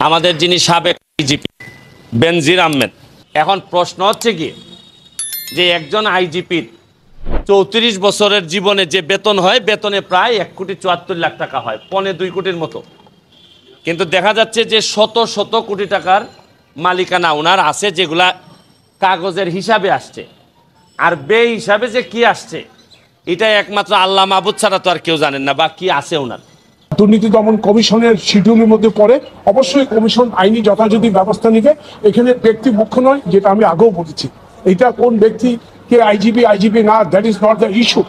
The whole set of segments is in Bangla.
আমাদের যিনি সাবেক আইজিপি বেনজির আহমেদ, এখন প্রশ্ন হচ্ছে কি যে একজন আইজিপির ৩৪ বছরের জীবনে যে বেতন হয়, বেতনে প্রায় ১,৭৪,০০,০০০ টাকা হয়, ১.২ কোটির মতো। কিন্তু দেখা যাচ্ছে যে শত শত কোটি টাকার মালিকানা ওনার আছে, যেগুলা কাগজের হিসাবে আসছে, আর বে হিসাবে যে কি আসছে এটা একমাত্র আল্লাহ মাহবুদ ছাড়া তো আর কেউ জানেন না, বা কি আছে ওনার। দুর্নীতি দমন কমিশনের শিডিউলের মধ্যে পড়ে, অবশ্যই কমিশন আইনি যথাযথ ব্যবস্থা নিবে। এখানে ব্যক্তি মুখ্য নয়, যেটা আমি আগেও বলেছি। এটা কোন ব্যক্তি কে আইজিপি না, that is not the issue.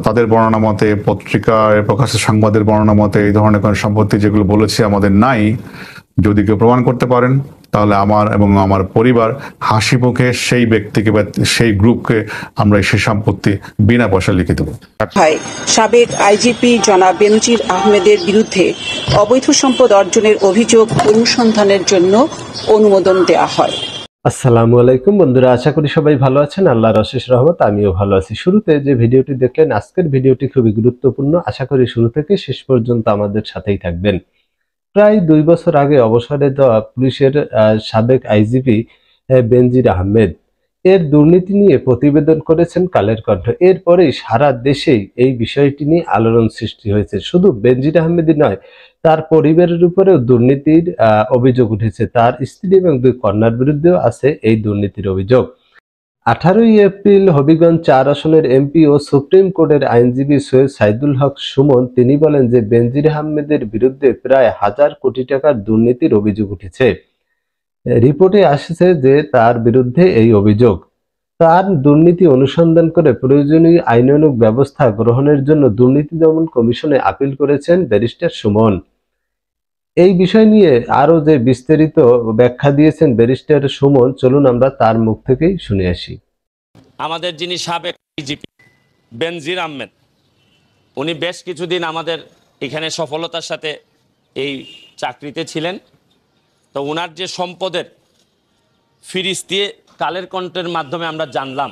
তাদের বর্ণনা মতে, পত্রিকায় প্রকাশের সংবাদের বর্ণনা মতে এই ধরনের কোনো সম্পত্তি যেগুলো বলেছে আমাদের নাই, যদি কেউ প্রমাণ করতে পারেন তাহলে আমার এবং আমার পরিবার হাসি মুখে সেই ব্যক্তিকে বা সেই গ্রুপকে আমরা সেই সম্পত্তি বিনা পয়সা লিখে দেবো। সাবেক আইজিপি জনাব বেনজির আহমেদের বিরুদ্ধে অবৈধ সম্পদ অর্জনের অভিযোগ অনুসন্ধানের জন্য অনুমোদন দেওয়া হয়। আসসালামু আলাইকুম বন্ধুরা, আশা করি সবাই ভালো আছেন। আল্লাহর অশেষ রহমত, আমিও ভালো আছি। শুরুতে যে ভিডিওটি দেখলেন, আজকের ভিডিওটি খুবই গুরুত্বপূর্ণ। আশা করি শুরু থেকে শেষ পর্যন্ত আমাদের সাথেই থাকবেন। প্রায় 2 বছর আগে অবসরে দেওয়া পুলিশের সাবেক আইজিপি বেনজির আহমেদ এর দুর্নীতি নিয়ে প্রতিবেদন করেছেন কালের কণ্ঠ। এরপরেই সারা দেশেই এই বিষয়টি নিয়ে আলোড়ন সৃষ্টি হয়েছে। শুধু বেনজির আহমেদই নয়, তার পরিবারের উপরেও দুর্নীতির অভিযোগ উঠেছে। তার স্ত্রী এবং 2 কন্যার বিরুদ্ধেও আছে এই দুর্নীতির অভিযোগ। 18ই এপ্রিল হবিগঞ্জ 4 আসনের এমপি ও সুপ্রিম কোর্টের আইনজীবী সৈয়দ সাইদুল হক সুমন তিনি বলেন যে বেনজির আহমেদের বিরুদ্ধে প্রায় 1000 কোটি টাকার দুর্নীতির অভিযোগ উঠেছে। রিপোর্টে আসছে যে তার বিরুদ্ধে এই অভিযোগ। তার দুর্নীতি অনুসন্ধান করে প্রয়োজনীয় আইনানুগ ব্যবস্থা গ্রহণের জন্য দুর্নীতি দমন কমিশনে আপিল করেছেন ব্যারিস্টার সুমন। এই বিষয় নিয়ে আরো যে বিস্তারিত ব্যাখ্যা দিয়েছেন ব্যারিস্টার সুমন, চলুন আমরা তার মুখ থেকেই শুনে আসি। আমাদের যিনি সাবেক আইজিপি বেনজির আহমেদ, উনি বেশ কিছুদিন আমাদের এখানে সফলতার সাথে এই চাকরিতে ছিলেন। তো ওনার যে সম্পদের ফিরিস্তি কালের কণ্ঠের মাধ্যমে আমরা জানলাম।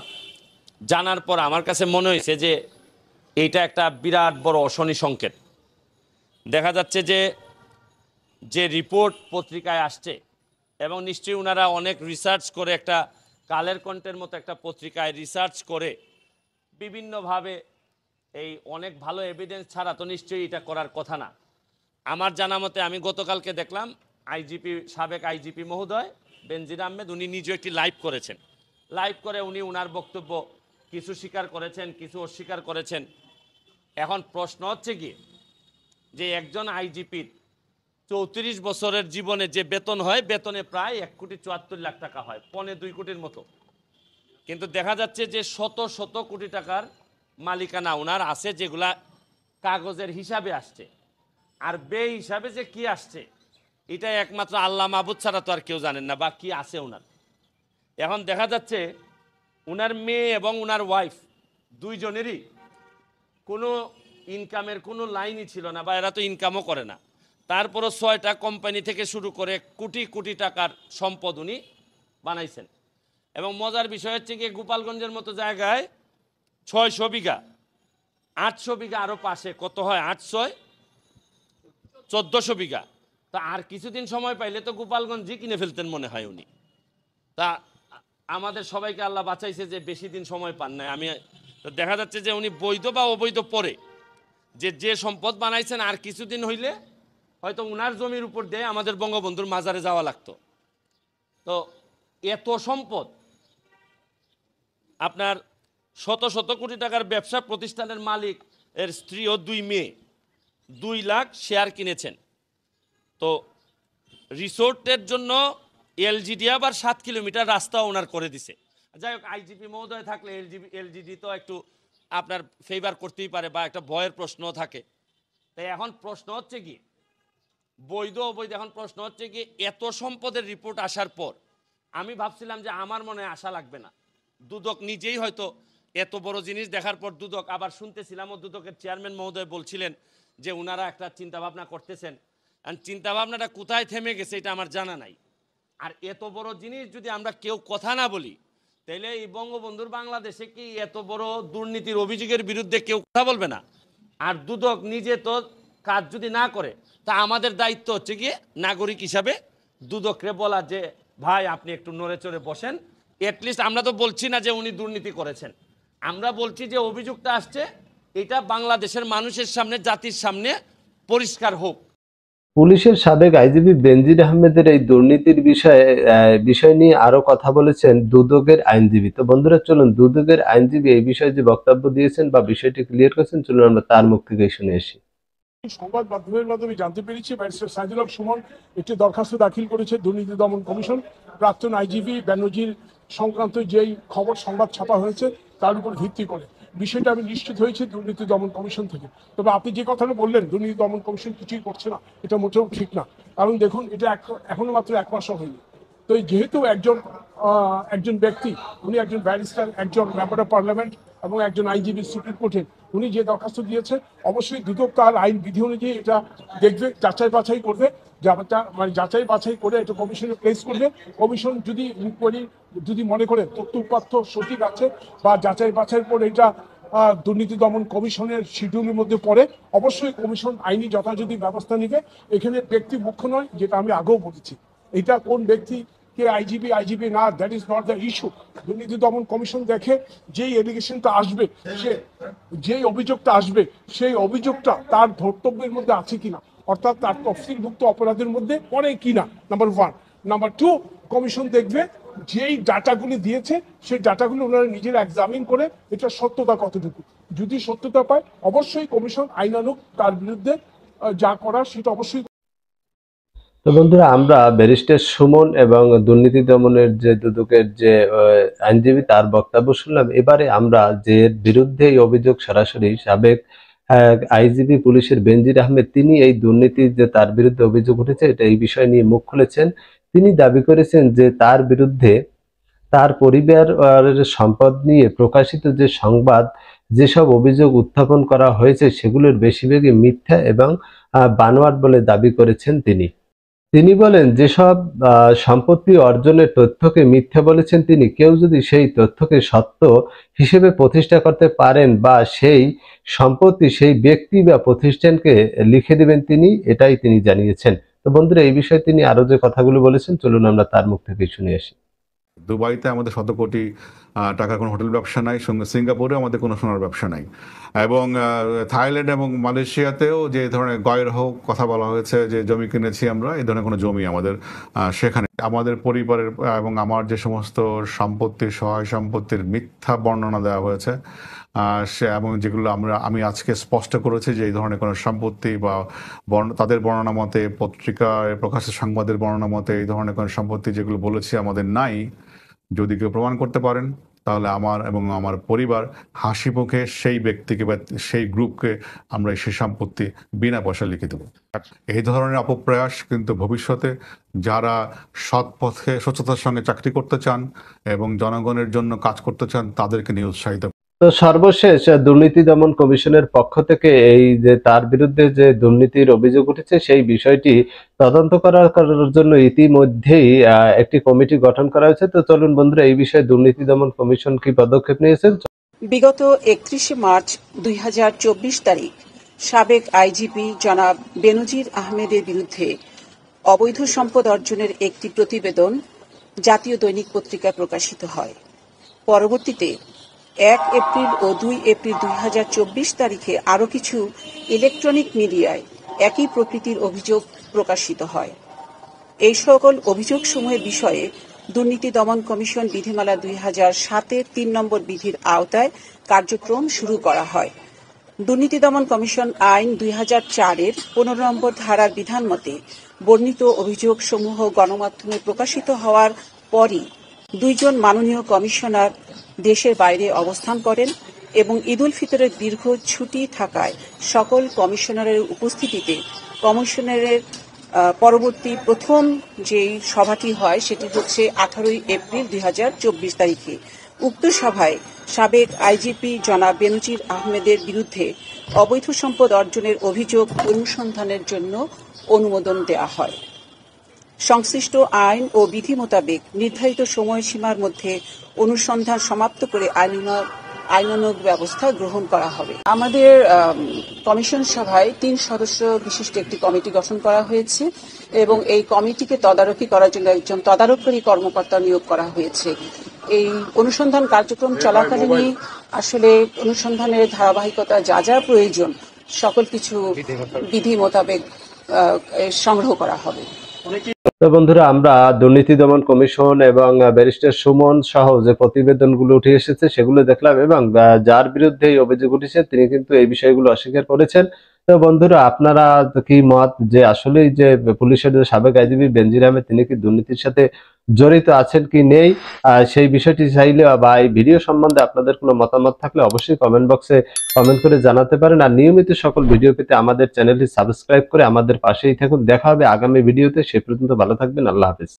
জানার পর আমার কাছে মনে হয়েছে যে এইটা একটা বিরাট বড় অশনি সংকেত। দেখা যাচ্ছে যে রিপোর্ট পত্রিকায় আসছে, এবং নিশ্চয়ই ওনারা অনেক রিসার্চ করে, একটা কালের কণ্ঠের মতো একটা পত্রিকায় রিসার্চ করে বিভিন্নভাবে এই অনেক ভালো এভিডেন্স ছাড়া তো নিশ্চয়ই এটা করার কথা না। আমার জানা মতে আমি গতকালকে দেখলাম সাবেক আইজিপি মহোদয় বেনজির আহমেদ উনি নিজে একটি লাইভ করেছেন। লাইভ করে উনি ওনার বক্তব্য কিছু স্বীকার করেছেন, কিছু অস্বীকার করেছেন। এখন প্রশ্ন হচ্ছে কি যে একজন আইজিপির 34 বছরের জীবনে যে বেতন হয়, বেতনে প্রায় 1,74,00,000 টাকা হয়, 1.2 কোটির মতো। কিন্তু দেখা যাচ্ছে যে শত শত কোটি টাকার মালিকানা ওনার আছে, যেগুলা কাগজের হিসাবে আসছে, আর বে হিসাবে যে কি আসছে এটা একমাত্র আল্লাহ মাহবুদ ছাড়া তো আর কেউ জানেন না, বা কি আছে ওনার। এখন দেখা যাচ্ছে ওনার মেয়ে এবং ওনার ওয়াইফ দুইজনেরই কোনো ইনকামের কোনো লাইনই ছিল না, বা এরা তো ইনকামও করে না। তারপরও 6টা কোম্পানি থেকে শুরু করে কোটি কোটি টাকার সম্পদ উনি বানাইছেন। এবং মজার বিষয় হচ্ছে কি, গোপালগঞ্জের মতো জায়গায় 600 বিঘা, 800 বিঘা আরও পাশে, কত হয় 800 1400 বিঘা। তা আর কিছুদিন সময় পাইলে তো গোপালগঞ্জই কিনে ফেলতেন মনে হয় উনি। তা আমাদের সবাইকে আল্লাহ বাঁচাইছে যে বেশি দিন সময় পান নাই। তো দেখা যাচ্ছে যে উনি বৈধ বা অবৈধ পরে যে সম্পদ বানাইছেন, আর কিছুদিন হইলে হয়তো উনার জমির উপর দিয়ে আমাদের বঙ্গবন্ধুর মাজারে যাওয়া লাগতো। তো এত সম্পদ, আপনার শত শত কোটি টাকার ব্যবসা প্রতিষ্ঠানের মালিক এর স্ত্রী ও 2 মেয়ে 2 লাখ শেয়ার কিনেছেন। তো রিসোর্টের জন্য এলজিডি আবার 7 কিলোমিটার রাস্তা ওনার করে দিছে। যাই হোক, আইজিপি মহোদয় থাকলে এলজিডি তো একটু আপনার ফেভার করতেই পারে, বা একটা ভয়ের প্রশ্নও থাকে। তাই এখন প্রশ্ন হচ্ছে কি, বৈধ অবৈধ, এখন প্রশ্ন হচ্ছে কি, এত সম্পদের রিপোর্ট আসার পর আমি ভাবছিলাম যে আমার মনে আশা লাগবে না। দুদক নিজেই হয়তো এত বড় জিনিস দেখার পর দুদক, আবার শুনতেছিলাম ও দুদকের চেয়ারম্যান মহোদয় বলছিলেন যে ওনারা একটা চিন্তাভাবনা করতেছেন। চিন্তাভাবনাটা কোথায় থেমে গেছে এটা আমার জানা নাই। আর এত বড় জিনিস যদি আমরা কেউ কথা না বলি, তাহলে এই বঙ্গবন্ধুর বাংলাদেশে কি এত বড় দুর্নীতির অভিযোগের বিরুদ্ধে কেউ কথা বলবে না? আর দুদক নিজে তো কাজ যদি না করে, তা আমাদের দায়িত্ব হচ্ছে গিয়ে নাগরিক হিসাবে দুদকরে বলা যে ভাই আপনি একটু নড়ে চড়ে বসেন। এটলিস্ট আমরা তো বলছি না যে উনি দুর্নীতি করেছেন, আমরা বলছি যে অভিযোগটা আসছে এটা বাংলাদেশের মানুষের সামনে, জাতির সামনে পরিষ্কার হোক। পুলিশের সাবেক আইজিপি বেনজির আহমেদের এই দুর্নীতির বিষয় নিয়ে আরো কথা বলেছেন দুদকের আইনজীবী। তো বন্ধুরা চলুন দুদকের আইনজীবী এই বিষয়ে যে বক্তব্য দিয়েছেন বা বিষয়টি ক্লিয়ার করেছেন, চলুন আমরা তার মুখ থেকে শুনে আসি। সংবাদ মাধ্যমের মাধ্যমে জানতে পেরেছি ব্যারিস্টার সাইদুল হক সুমন একটি দরখাস্ত দাখিল করেছে দুর্নীতি দমন কমিশন। প্রাক্তন আইজিপি বেনজির সংক্রান্ত যেই খবর সংবাদ ছাপা হয়েছে তার উপর ভিত্তি করে বিষয়টা আমি নিশ্চিত হয়েছি দুর্নীতি দমন কমিশন থেকে। তবে আপনি যে কথাটা বললেন দুর্নীতি দমন কমিশন কিছুই করছে না, এটা মোটেও ঠিক না। কারণ দেখুন এটা এখনো মাত্র 1 মাসও হয়নি। তো যেহেতু একজন ব্যক্তি, উনি একজন ব্যারিস্টার, একজন মেম্বার অফ পার্লামেন্ট এবং একজন আইনজীবী সুপ্রিম কোর্টের, উনি যে দরখাস্ত দিয়েছে অবশ্যই দুদক তার আইন বিধি অনুযায়ী এটা দেখবে, যাচাই বাছাই করবে, মানে যাচাই বাছাই করে এটা কমিশনে প্লেস করবে। কমিশন যদি ইনকোয়ারি যদি মনে করে তথ্য উপাত্ত সঠিক আছে বা যাচাই বাছাইয়ের পর এটা দুর্নীতি দমন কমিশনের শিডিউলের মধ্যে পড়ে, অবশ্যই কমিশন আইনি যথাযথ ব্যবস্থা নেবে। এখানে ব্যক্তি মুখ্য নয়, যেটা আমি আগেও বলেছি। এটা কোন ব্যক্তি কে আইজিপি না, that is not the issue. দুর্নীতি দমন কমিশন দেখে যেই এলিগেশনটা আসবে, যেই অভিযোগটা আসবে, সেই অভিযোগটা তার ধর্তব্যের মধ্যে আছে কিনা, অর্থাৎ তার তফসিলভুক্ত অপরাধের মধ্যে পড়ে কিনা, নাম্বার 1। নাম্বার 2, কমিশন দেখবে যেই ডাটাগুলি দিয়েছে সেই ডাটাগুলো ওনারা নিজেরা এক্সামিন করে এটা সত্যতা কতটুকু। যদি সত্যতা পায় অবশ্যই কমিশন আইনানুগ তার বিরুদ্ধে যা করার সেটা অবশ্যই। তো বন্ধুরা আমরা ব্যারিস্টার সুমন এবং দুর্নীতি দমনের যে দুদকের যে আইনজীবী তার বক্তব্য শুনলাম। এবারে আমরা যে বিরুদ্ধে এই অভিযোগ সরাসরি সাবেক আইজিপি পুলিশের বেনজির আহমেদ, তিনি এই দুর্নীতি যে তার বিরুদ্ধে অভিযোগ উঠেছে এটা এই বিষয় নিয়ে মুখ খুলেছেন। তিনি দাবি করেছেন যে তার বিরুদ্ধে তার পরিবারের সম্পদ নিয়ে প্রকাশিত যে সংবাদ, যেসব অভিযোগ উত্থাপন করা হয়েছে সেগুলোর বেশিরভাগই মিথ্যা এবং বানোয়াট বলে দাবি করেছেন তিনি বলেন যেসব সম্পত্তি অর্জনের তথ্যকে মিথ্যা বলেছেন তিনি, কেউ যদি সেই তথ্যকে সত্য হিসেবে প্রতিষ্ঠা করতে পারেন বা সেই সম্পত্তি সেই ব্যক্তি বা প্রতিষ্ঠানকে লিখে দিবেন এটাই তিনি জানিয়েছেন। তো বন্ধুরা এই বিষয়ে তিনি আরো যে কথাগুলো বলেছেন চলুন আমরা তার মুখ থেকে শুনে আসি। দুবাইতে আমাদের 100 কোটি টাকার কোনো হোটেল ব্যবসা নাই, সঙ্গে সিঙ্গাপুরে আমাদের কোনো সোনার ব্যবসা নাই, এবং থাইল্যান্ড এবং মালয়েশিয়াতেও যে ধরনের গয়ের হোক কথা বলা হয়েছে যে জমি কিনেছি আমরা, এই ধরনের কোনো জমি আমাদের সেখানে আমাদের পরিবারের এবং আমার যে সমস্ত সম্পত্তির সহায় সম্পত্তির মিথ্যা বর্ণনা দেওয়া হয়েছে এবং যেগুলো আমি আজকে স্পষ্ট করেছি যে এই ধরনের কোনো সম্পত্তি বা তাদের বর্ণনা মতে, পত্রিকায় প্রকাশের সংবাদের বর্ণনা মতে এই ধরনের কোনো সম্পত্তি যেগুলো বলেছি আমাদের নাই, যদি কেউ প্রমাণ করতে পারেন তাহলে আমার এবং আমার পরিবার হাসি মুখে সেই ব্যক্তিকে বা সেই গ্রুপকে আমরা সেই সম্পত্তি বিনা পয়সা লিখে দেবো। এই ধরনের অপপ্রয়াস কিন্তু ভবিষ্যতে যারা সৎ পথে স্বচ্ছতার সঙ্গে চাকরি করতে চান এবং জনগণের জন্য কাজ করতে চান তাদেরকে নিয়ে উৎসাহিত। তো সর্বশেষ দুর্নীতি দমন কমিশনের পক্ষ থেকে এই যে তার বিরুদ্ধে যে দুর্নীতির অভিযোগ উঠেছে সেই বিষয়টি তদন্ত করার জন্য ইতিমধ্যেই একটি কমিটি গঠন করা হয়েছে। তো চলুন বন্ধুরা এই বিষয়ে দুর্নীতি দমন কমিশন কি পদক্ষেপ নিয়েছেন। বিগত 31 মার্চ 2024 তারিখ সাবেক আইজিপি জনাব বেনজির আহমেদের বিরুদ্ধে অবৈধ সম্পদ অর্জনের একটি প্রতিবেদন জাতীয় দৈনিক পত্রিকায় প্রকাশিত হয়। পরবর্তীতে 1 এপ্রিল ও 2 এপ্রিল 2024 তারিখে আরও কিছু ইলেকট্রনিক মিডিয়ায় একই প্রকৃতির অভিযোগ প্রকাশিত হয়। এই সকল অভিযোগসমূহের বিষয়ে দুর্নীতি দমন কমিশন বিধিমালা 2007-এর 3 নম্বর বিধির আওতায় কার্যক্রম শুরু করা হয়। দুর্নীতি দমন কমিশন আইন 2004-এর 15 নম্বর ধারার বিধান মতে বর্ণিত অভিযোগসমূহ গণমাধ্যমে প্রকাশিত হওয়ার পরই 2 জন মাননীয় কমিশনার দেশের বাইরে অবস্থান করেন এবং ঈদ উল ফিতরের দীর্ঘ ছুটি থাকায় সকল কমিশনারের উপস্থিতিতে কমিশনারের পরবর্তী প্রথম যে সভাটি হয় সেটি হচ্ছে 18 এপ্রিল 2024 তারিখে। উক্ত সভায় সাবেক আইজিপি জনাব বেনজির আহমেদের বিরুদ্ধে অবৈধ সম্পদ অর্জনের অভিযোগ অনুসন্ধানের জন্য অনুমোদন দেওয়া হয়। সংশ্লিষ্ট আইন ও বিধি মোতাবেক নির্ধারিত সময়সীমার মধ্যে অনুসন্ধান সমাপ্ত করে আইনানুগ ব্যবস্থা গ্রহণ করা হবে। আমাদের কমিশন সভায় 3 সদস্য বিশিষ্ট একটি কমিটি গঠন করা হয়েছে এবং এই কমিটিকে তদারকি করার জন্য একজন তদারককারী কর্মকর্তা নিয়োগ করা হয়েছে। এই অনুসন্ধান কার্যক্রম চলাকালীনই আসলে অনুসন্ধানের ধারাবাহিকতা যা যা প্রয়োজন সকল কিছু বিধি মোতাবেক সংগ্রহ করা হবে। তো বন্ধুরা, আমরা দুর্নীতি দমন কমিশন এবং ব্যারিস্টার সুমন সহ যে প্রতিবেদনগুলো উঠে এসেছে সেগুলো দেখলাম এবং যার বিরুদ্ধে এই অভিযোগ উঠেছে তিনি কিন্তু এই বিষয়গুলো অস্বীকার করেছেন। তো বন্ধুরা, আপনারা কি মত যে আসলে যে পুলিশের যে সাবেক আইজিপি বেনজির আহমেদ তিনি কি দুর্নীতির সাথে জড়িত আছেন কি নেই, সেই বিষয়টি চাইলে বা এই ভিডিও সম্বন্ধে আপনাদের কোনো মতামত থাকলে অবশ্যই কমেন্ট বক্সে কমেন্ট করে জানাতে পারেন। আর নিয়মিত সকল ভিডিও পেতে আমাদের চ্যানেলটি সাবস্ক্রাইব করে আমাদের পাশেই থাকুন। দেখা হবে আগামী ভিডিওতে। সে পর্যন্ত ভালো থাকবেন। আল্লাহ হাফেজ।